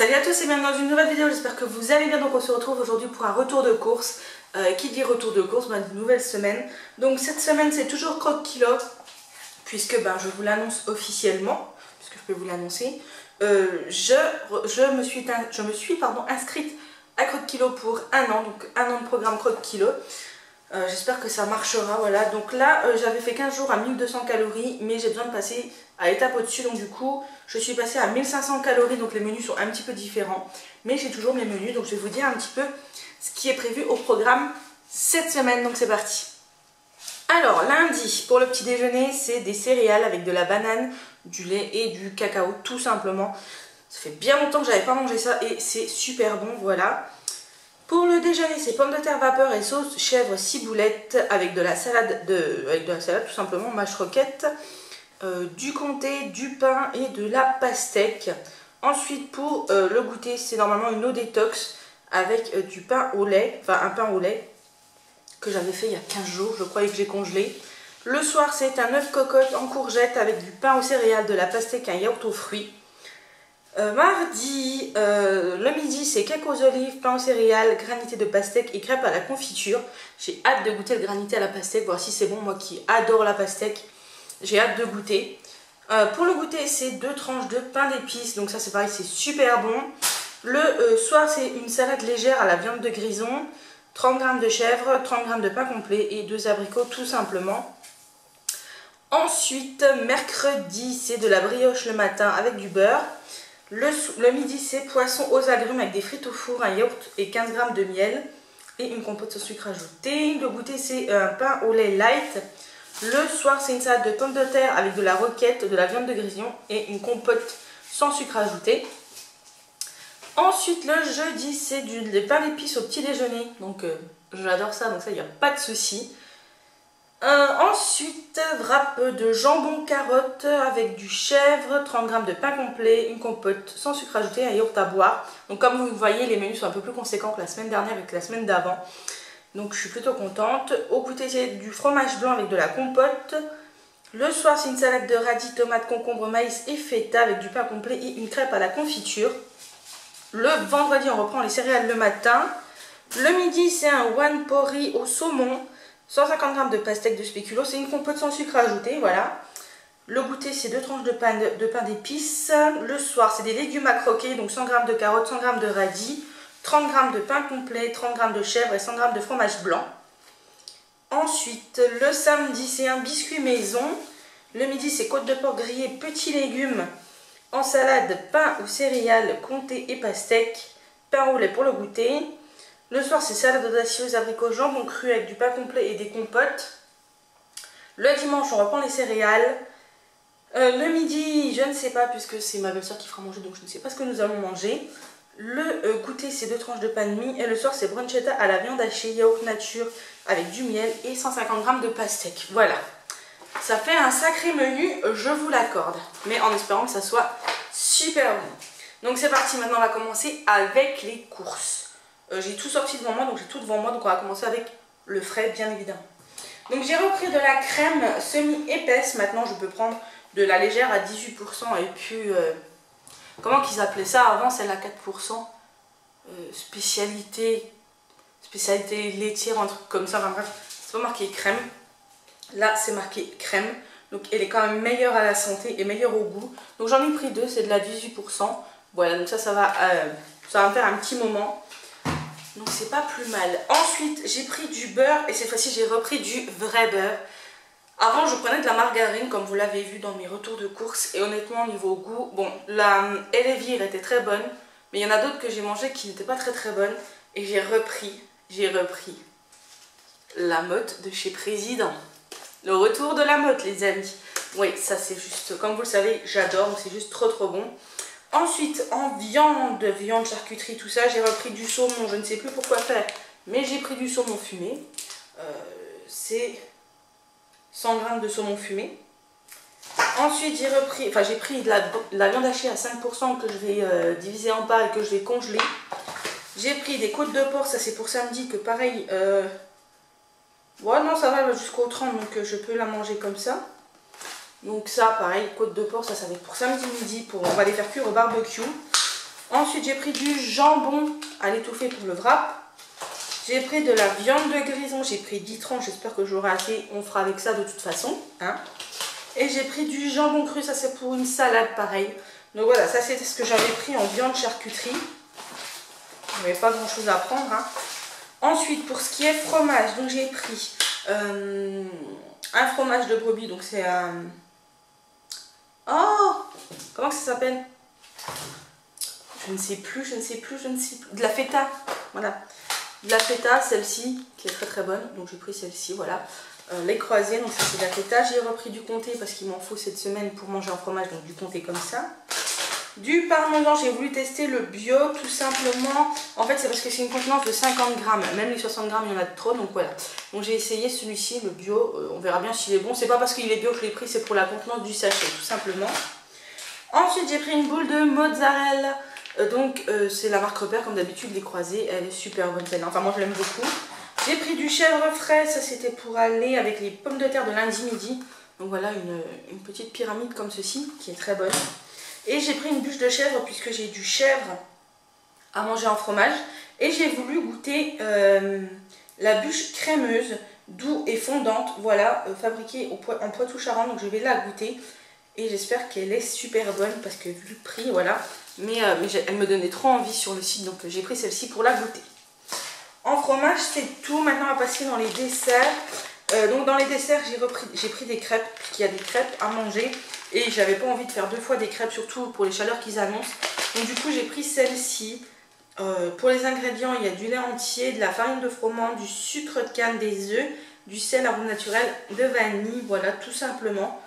Salut à tous et bienvenue dans une nouvelle vidéo, j'espère que vous allez bien. Donc on se retrouve aujourd'hui pour un retour de course. Qui dit retour de course, une nouvelle semaine. Donc cette semaine c'est toujours Croque Kilo, puisque je vous l'annonce officiellement, puisque je peux vous l'annoncer. Je me suis inscrite à Croque Kilo pour un an, donc un an de programme Croque Kilo. J'espère que ça marchera, voilà. Donc là j'avais fait 15 jours à 1200 calories, mais j'ai besoin de passer à l'étape au-dessus, donc du coup je suis passée à 1500 calories, donc les menus sont un petit peu différents, mais j'ai toujours mes menus, donc je vais vous dire un petit peu ce qui est prévu au programme cette semaine. Donc c'est parti. Alors lundi, pour le petit déjeuner, c'est des céréales avec de la banane, du lait et du cacao, tout simplement. Ça fait bien longtemps que j'avais pas mangé ça et c'est super bon, voilà. Pour le déjeuner, c'est pommes de terre vapeur et sauce chèvre ciboulette avec de la salade, tout simplement, mâche roquette, du comté, du pain et de la pastèque. Ensuite, pour le goûter, c'est normalement une eau détox avec du pain au lait, enfin un pain au lait que j'avais fait il y a 15 jours, je croyais que j'ai congelé. Le soir, c'est un œuf cocotte en courgette avec du pain aux céréales, de la pastèque, un yaourt aux fruits. Mardi, le midi, c'est cake aux olives, pain aux céréales, granité de pastèque et crêpes à la confiture. J'ai hâte de goûter le granité à la pastèque, voir si c'est bon. Moi qui adore la pastèque, j'ai hâte de goûter. Pour le goûter, c'est 2 tranches de pain d'épices, donc ça c'est pareil, c'est super bon. Le soir, c'est une salade légère à la viande de grison, 30 g de chèvre, 30 g de pain complet et 2 abricots tout simplement. Ensuite, mercredi, c'est de la brioche le matin avec du beurre. Le midi, c'est poisson aux agrumes avec des frites au four, un yaourt et 15 g de miel et une compote sans sucre ajouté. Le goûter, c'est un pain au lait light. Le soir, c'est une salade de pommes de terre avec de la roquette, de la viande de grison et une compote sans sucre ajouté. Ensuite, le jeudi, c'est des pains d'épices au petit déjeuner. Donc, j'adore ça, donc ça, il n'y a pas de souci. Ensuite, wrap de jambon carotte avec du chèvre, 30 g de pain complet, une compote sans sucre ajouté, un yaourt à boire. Donc comme vous voyez, les menus sont un peu plus conséquents que la semaine dernière et que la semaine d'avant. Donc je suis plutôt contente. Au goûter, c'est du fromage blanc avec de la compote. Le soir, c'est une salade de radis, tomates, concombres, maïs et feta avec du pain complet et une crêpe à la confiture. Le vendredi, on reprend les céréales le matin. Le midi, c'est un one pot riz au saumon. 150 g de pastèque de spéculoos, c'est une compote sans sucre ajouté, voilà. Le goûter, c'est 2 tranches de pain d'épices. Le soir, c'est des légumes à croquer, donc 100 g de carottes, 100 g de radis, 30 g de pain complet, 30 g de chèvre et 100 g de fromage blanc. Ensuite, le samedi, c'est un biscuit maison. Le midi, c'est côte de porc grillée, petits légumes, en salade, pain ou céréales, comté et pastèque, pain au lait pour le goûter. Le soir, c'est salade audacieuse, abricots, jambon cru avec du pain complet et des compotes. Le dimanche, on reprend les céréales. Le midi, je ne sais pas, puisque c'est ma belle-sœur qui fera manger, donc je ne sais pas ce que nous allons manger. Le goûter, c'est 2 tranches de pain de mie. Et le soir, c'est bruschetta à la viande hachée, yaourt nature avec du miel et 150 g de pastèque. Voilà. Ça fait un sacré menu, je vous l'accorde. Mais en espérant que ça soit super bon. Donc c'est parti, maintenant on va commencer avec les courses. J'ai tout sorti devant moi, donc j'ai tout devant moi, donc on va commencer avec le frais bien évidemment. Donc j'ai repris de la crème semi-épaisse, maintenant je peux prendre de la légère à 18% et puis, comment qu'ils appelaient ça avant, celle à 4%, spécialité laitière, un truc comme ça, enfin bref, c'est pas marqué crème, là c'est marqué crème, donc elle est quand même meilleure à la santé et meilleure au goût, donc j'en ai pris 2, c'est de la 18%, voilà, donc ça va me faire un petit moment. Donc c'est pas plus mal. Ensuite j'ai pris du beurre et cette fois-ci j'ai repris du vrai beurre. Avant je prenais de la margarine comme vous l'avez vu dans mes retours de course. Et honnêtement au niveau goût, bon la Elevire était très bonne. Mais il y en a d'autres que j'ai mangé qui n'étaient pas très bonnes. Et j'ai repris la Motte de chez Président. Le retour de la Motte les amis. Oui ça c'est juste, comme vous le savez j'adore, c'est juste trop bon. Ensuite, en viande charcuterie, tout ça, j'ai repris du saumon, je ne sais plus pourquoi faire, mais j'ai pris du saumon fumé. C'est 100 g de saumon fumé. Ensuite, j'ai pris de la viande hachée à 5% que je vais diviser en parts et que je vais congeler. J'ai pris des côtes de porc, ça c'est pour samedi, que pareil, ouais, non, ça va jusqu'au 30, donc je peux la manger comme ça. Donc ça, pareil, côte de porc, ça va être pour samedi midi, on va les faire cuire au barbecue. Ensuite, j'ai pris du jambon à l'étouffer pour le wrap. J'ai pris de la viande de grison, j'ai pris 10 tranches, j'espère que j'aurai assez, on fera avec ça de toute façon. Hein. Et j'ai pris du jambon cru, ça c'est pour une salade pareil. Donc voilà, ça c'était ce que j'avais pris en viande charcuterie. Il n'y avait pas grand chose à prendre. Hein. Ensuite, pour ce qui est fromage, donc j'ai pris un fromage de brebis, donc c'est un... Oh, comment que ça s'appelle? Je ne sais plus. De la feta, voilà. De la feta, celle-ci, qui est très très bonne. Donc j'ai pris celle-ci, voilà. Les croisés, donc ça c'est de la feta. J'ai repris du comté parce qu'il m'en faut cette semaine pour manger en fromage, donc du comté comme ça. Du parmesan, j'ai voulu tester le bio tout simplement. En fait c'est parce que c'est une contenance de 50 grammes. Même les 60 grammes, il y en a de trop, donc voilà. Donc j'ai essayé celui-ci, le bio. On verra bien s'il est bon. C'est pas parce qu'il est bio que je l'ai pris, c'est pour la contenance du sachet, tout simplement. Ensuite j'ai pris une boule de mozzarella. C'est la marque Repère, comme d'habitude, les croisés, elle est super bonne celle-là, enfin moi je l'aime beaucoup. J'ai pris du chèvre frais, ça c'était pour aller avec les pommes de terre de lundi midi. Donc voilà une petite pyramide comme ceci, qui est très bonne. Et j'ai pris une bûche de chèvre puisque j'ai du chèvre à manger en fromage. Et j'ai voulu goûter la bûche crémeuse, doux et fondante, voilà, fabriquée en Poitou-Charentes, donc je vais la goûter. Et j'espère qu'elle est super bonne parce que vu le prix, voilà. Mais elle me donnait trop envie sur le site, donc j'ai pris celle-ci pour la goûter. En fromage, c'est tout. Maintenant, on va passer dans les desserts. Donc dans les desserts, j'ai pris des crêpes, puisqu'il y a des crêpes à manger. Et j'avais pas envie de faire 2 fois des crêpes, surtout pour les chaleurs qu'ils annoncent. Donc du coup, j'ai pris celle-ci. Pour les ingrédients, il y a du lait entier, de la farine de froment, du sucre de canne, des œufs, du sel, arôme naturel, de vanille, voilà, tout simplement.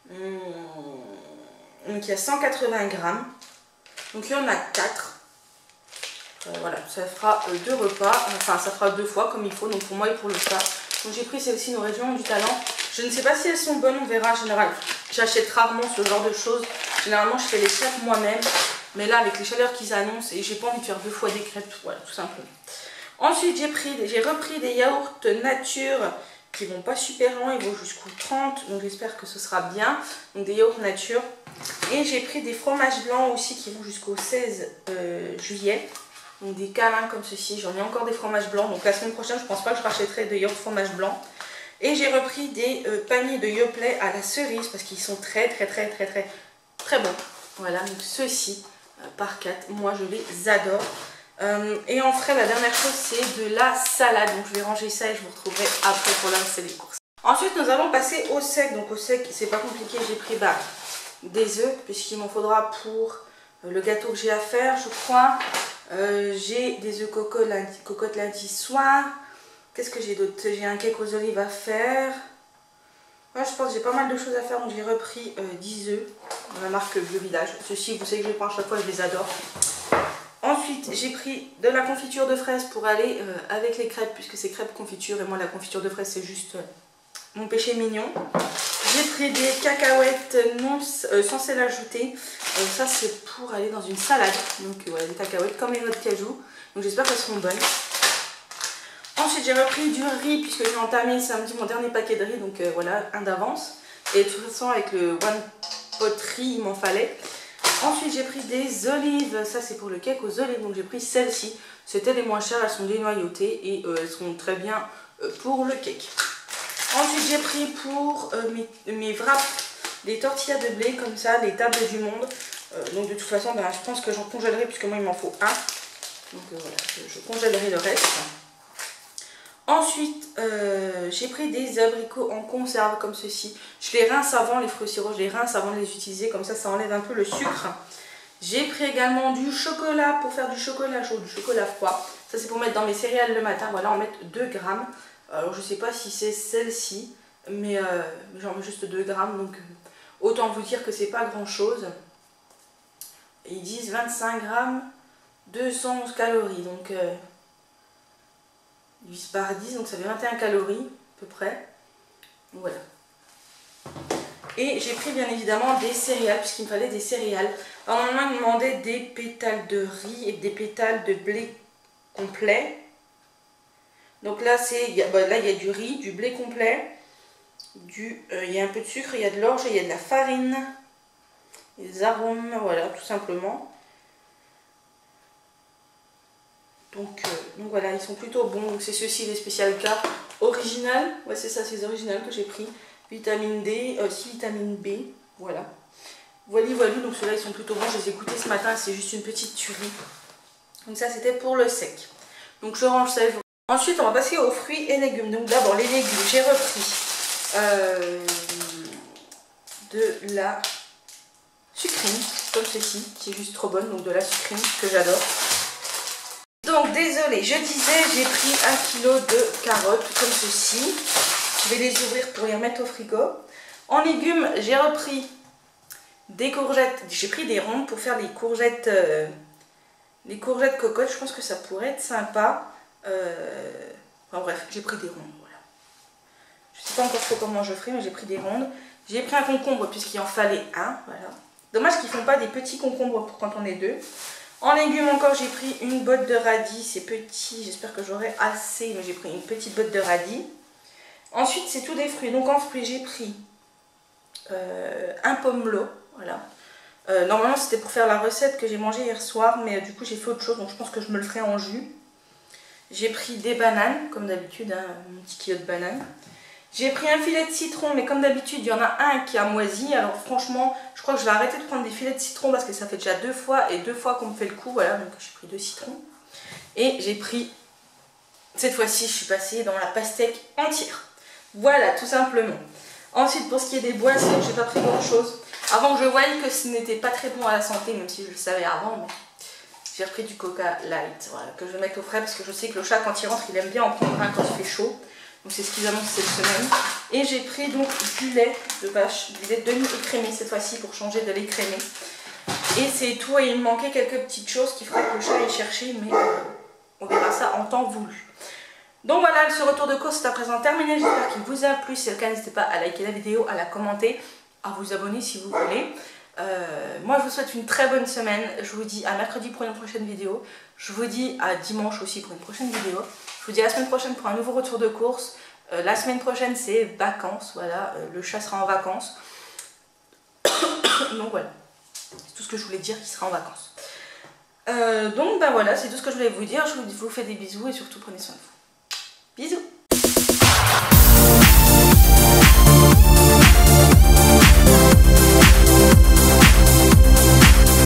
Donc il y a 180 grammes. Donc il y en a 4. Voilà, ça fera 2 repas. Enfin, ça fera 2 fois comme il faut. Donc pour moi et pour le chat. Donc j'ai pris celle-ci, nos régions du talent. Je ne sais pas si elles sont bonnes, on verra. En général, j'achète rarement ce genre de choses. Généralement, je fais les crêpes moi-même. Mais là, avec les chaleurs qu'ils annoncent, et j'ai pas envie de faire 2 fois des crêpes. Voilà, tout simplement. Ensuite, j'ai repris des yaourts nature qui vont pas super loin, ils vont jusqu'au 30, donc j'espère que ce sera bien. Donc des yaourts nature. Et j'ai pris des fromages blancs aussi qui vont jusqu'au 16 juillet. Donc des câlins comme ceci, j'en ai encore des fromages blancs. Donc la semaine prochaine, je pense pas que je rachèterai de yaourt fromage blanc. Et j'ai repris des paniers de Yoplait à la cerise parce qu'ils sont très bons. Voilà, donc ceux-ci par 4, moi je les adore. Et en frais, la dernière chose, c'est de la salade. Donc je vais ranger ça et je vous retrouverai après pour lancer les courses. Ensuite, nous allons passer au sec. Donc au sec, c'est pas compliqué, j'ai pris des œufs, puisqu'il m'en faudra pour le gâteau que j'ai à faire, je crois. J'ai des œufs cocotte lundi soir. Qu'est-ce que j'ai d'autre? J'ai un cake aux olives à faire. Ouais, je pense que j'ai pas mal de choses à faire, donc j'ai repris 10 œufs de la marque Bio Village. Ceux-ci, vous savez que je les prends à chaque fois, je les adore. Ensuite, j'ai pris de la confiture de fraises pour aller avec les crêpes, puisque c'est crêpes confiture, et moi la confiture de fraises c'est juste mon péché mignon. J'ai pris des cacahuètes sans sel ajouté, ça c'est pour aller dans une salade, donc voilà, des cacahuètes comme les noix de cajou, donc j'espère qu'elles seront bonnes. Ensuite j'ai repris du riz, puisque j'ai entamé samedi mon dernier paquet de riz, donc voilà, un d'avance. Et de toute façon avec le One Pot riz, il m'en fallait. Ensuite j'ai pris des olives, ça c'est pour le cake aux olives, donc j'ai pris celles-ci. C'était les moins chères, elles sont dénoyautées et elles sont très bien pour le cake. Ensuite j'ai pris pour mes wraps des tortillas de blé, comme ça, les tables du monde. Donc de toute façon, je pense que j'en congèlerai puisque moi il m'en faut un. Donc voilà, je congèlerai le reste. Ensuite, j'ai pris des abricots en conserve comme ceci. Je les rince avant, les fruits sirop, je les rince avant de les utiliser, comme ça enlève un peu le sucre. J'ai pris également du chocolat pour faire du chocolat chaud, du chocolat froid. Ça c'est pour mettre dans mes céréales le matin, voilà, on met 2 grammes. Alors je sais pas si c'est celle-ci, mais j'en mets juste 2 grammes, donc autant vous dire que c'est pas grand chose. Ils disent 25 grammes, 211 calories, donc... divise par 10, donc ça fait 21 calories à peu près. Voilà. Et j'ai pris bien évidemment des céréales, puisqu'il me fallait des céréales. Alors normalement il me demandait des pétales de riz et des pétales de blé complet. Donc là il y a du riz, du blé complet, il y a un peu de sucre, il y a de l'orge, il y a de la farine, des arômes, voilà tout simplement. Donc voilà, ils sont plutôt bons. Donc c'est ceux-ci, les Special K original. Ouais, c'est ça, c'est les originales que j'ai pris. Vitamine D, 6 vitamine B. Voilà. Voilà, donc ceux-là, ils sont plutôt bons. Je les ai goûtés ce matin, c'est juste une petite tuerie. Donc ça, c'était pour le sec. Donc je range ça. Ensuite, on va passer aux fruits et légumes. Donc d'abord, les légumes, j'ai repris de la sucrine, comme ceci, qui est juste trop bonne. Donc de la sucrine, que j'adore. Donc désolé, je disais, j'ai pris 1 kg de carottes, comme ceci. Je vais les ouvrir pour les remettre au frigo. En légumes, j'ai repris des courgettes. J'ai pris des rondes pour faire les courgettes cocottes. Je pense que ça pourrait être sympa. Enfin bref, j'ai pris des rondes. Voilà. Je ne sais pas encore trop comment je ferai, mais j'ai pris des rondes. J'ai pris un concombre puisqu'il en fallait un. Voilà. Dommage qu'ils ne font pas des petits concombres pour quand on est deux. En légumes encore, j'ai pris une botte de radis. C'est petit, j'espère que j'aurai assez, mais j'ai pris une petite botte de radis. Ensuite, c'est tout des fruits. Donc en fruits, j'ai pris un pomelo. Voilà. Normalement, c'était pour faire la recette que j'ai mangée hier soir, mais du coup, j'ai fait autre chose, donc je pense que je me le ferai en jus. J'ai pris des bananes, comme d'habitude, hein, un petit kilo de bananes. J'ai pris un filet de citron, mais comme d'habitude, il y en a un qui a moisi. Alors franchement, je crois que je vais arrêter de prendre des filets de citron parce que ça fait déjà 2 fois et 2 fois qu'on me fait le coup. Voilà, donc j'ai pris 2 citrons. Et j'ai pris, cette fois-ci, je suis passée dans la pastèque entière. Voilà, tout simplement. Ensuite, pour ce qui est des boissons, j'ai pas pris grand-chose. Avant que je voie que ce n'était pas très bon à la santé, même si je le savais avant, mais j'ai repris du Coca Light, voilà, que je vais mettre au frais parce que je sais que le chat, quand il rentre, il aime bien en prendre un quand il fait chaud. Donc c'est ce qu'ils annoncent cette semaine. Et j'ai pris donc du lait de vache, du lait demi-écrémé cette fois-ci pour changer de lait crémé. Et c'est tout, et il me manquait quelques petites choses qui feraient que le chat aille chercher, mais on verra ça en temps voulu. Donc voilà, ce retour de course est à présent terminé. J'espère qu'il vous a plu. Si c'est le cas, n'hésitez pas à liker la vidéo, à la commenter, à vous abonner si vous voulez. Moi je vous souhaite une très bonne semaine. Je vous dis à mercredi pour une prochaine vidéo. Je vous dis à dimanche aussi pour une prochaine vidéo. Je vous dis à la semaine prochaine pour un nouveau retour de course. La semaine prochaine c'est vacances. Voilà, le chat sera en vacances. Donc voilà, c'est tout ce que je voulais dire, qu'il sera en vacances. Donc ben voilà, c'est tout ce que je voulais vous dire. Je vous fais des bisous et surtout prenez soin de vous.